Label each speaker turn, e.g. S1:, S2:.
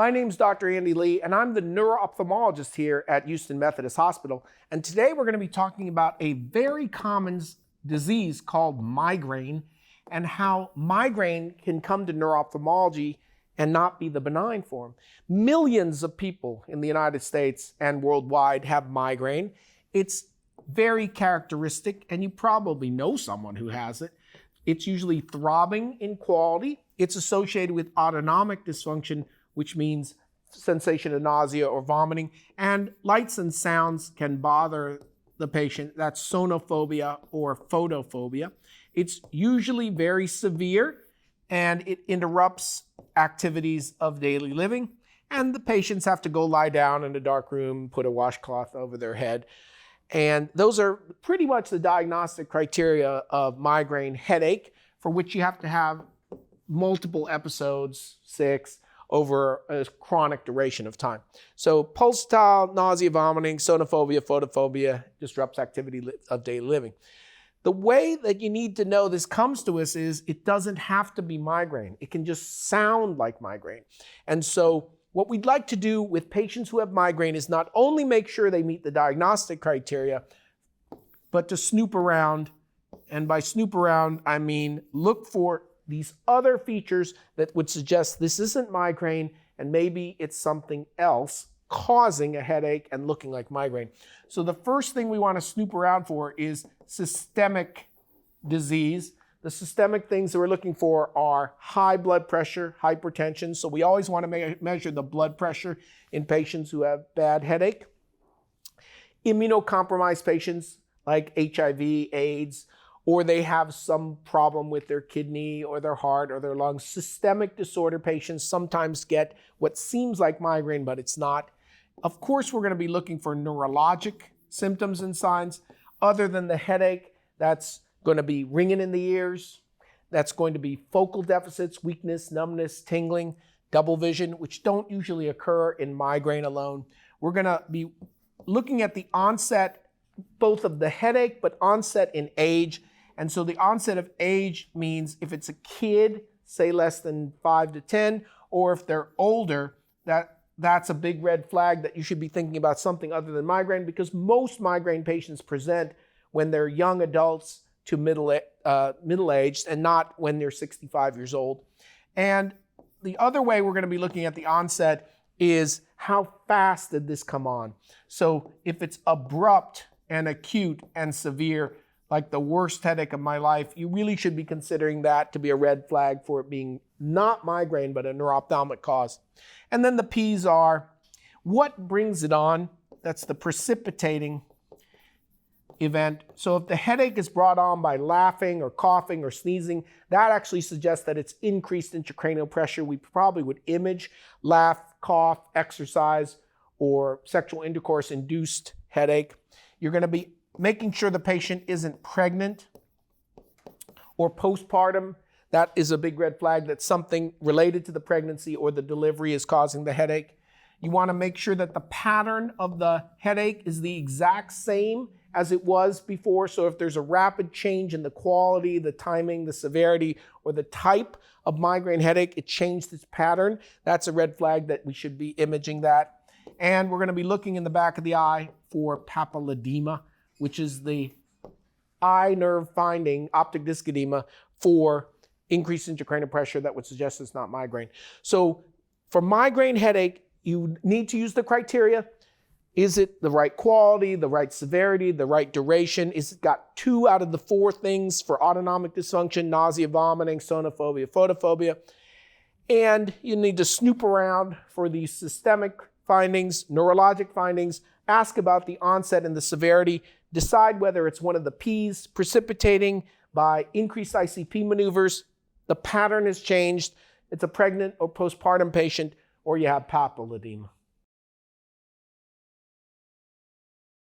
S1: My name's Dr. Andy Lee, and I'm the neuro-ophthalmologist here at Houston Methodist Hospital. And today we're going to be talking about a very common disease called migraine and how migraine can come to neuro-ophthalmology and not be the benign form. Millions of people in the United States and worldwide have migraine. It's very characteristic, and you probably know someone who has it. It's usually throbbing in quality. It's associated with autonomic dysfunction, which means sensation of nausea or vomiting, and lights and sounds can bother the patient. That's sonophobia or photophobia. It's usually very severe, and it interrupts activities of daily living, and the patients have to go lie down in a dark room, put a washcloth over their head. And those are pretty much the diagnostic criteria of migraine headache, for which you have to have multiple episodes, 6, over a chronic duration of time. So pulsatile, nausea, vomiting, sonophobia, photophobia, disrupts activity of daily living. The way that you need to know this comes to us is it doesn't have to be migraine. It can just sound like migraine. And so what we'd like to do with patients who have migraine is not only make sure they meet the diagnostic criteria, but to snoop around. And by snoop around, I mean look for these other features that would suggest this isn't migraine and maybe it's something else causing a headache and looking like migraine. So the first thing we want to snoop around for is systemic disease. The systemic things that we're looking for are high blood pressure, hypertension. So we always want to measure the blood pressure in patients who have bad headache. Immunocompromised patients like HIV, AIDS, or they have some problem with their kidney or their heart or their lungs. Systemic disorder patients sometimes get what seems like migraine, but it's not. Of course, we're going to be looking for neurologic symptoms and signs. Other than the headache, that's going to be ringing in the ears. That's going to be focal deficits, weakness, numbness, tingling, double vision, which don't usually occur in migraine alone. We're going to be looking at the onset, both of the headache, but onset in age. And so the onset of age means if it's a kid, say less than 5 to 10, or if they're older, that's a big red flag that you should be thinking about something other than migraine, because most migraine patients present when they're young adults to middle-aged and not when they're 65 years old. And the other way we're going to be looking at the onset is how fast did this come on? So if it's abrupt and acute and severe, like the worst headache of my life, you really should be considering that to be a red flag for it being not migraine, but a neuro-ophthalmic cause. And then the P's are what brings it on? That's the precipitating event. So if the headache is brought on by laughing or coughing or sneezing, that actually suggests that it's increased intracranial pressure. We probably would image laugh, cough, exercise, or sexual intercourse-induced headache. You're going to be making sure the patient isn't pregnant or postpartum. That is a big red flag that something related to the pregnancy or the delivery is causing the headache. You want to make sure that the pattern of the headache is the exact same as it was before. So if there's a rapid change in the quality, the timing, the severity, or the type of migraine headache, it changed its pattern. That's a red flag that we should be imaging that. And we're going to be looking in the back of the eye for papilledema, which is the eye nerve finding, optic disc edema, for increased intracranial pressure that would suggest it's not migraine. So for migraine headache, you need to use the criteria. Is it the right quality, the right severity, the right duration? Is it got 2 out of the 4 things for autonomic dysfunction, nausea, vomiting, sonophobia, photophobia? And you need to snoop around for these systemic findings, neurologic findings, ask about the onset and the severity, decide whether it's one of the P's, precipitating by increased ICP maneuvers, the pattern has changed, it's a pregnant or postpartum patient, or you have papilledema.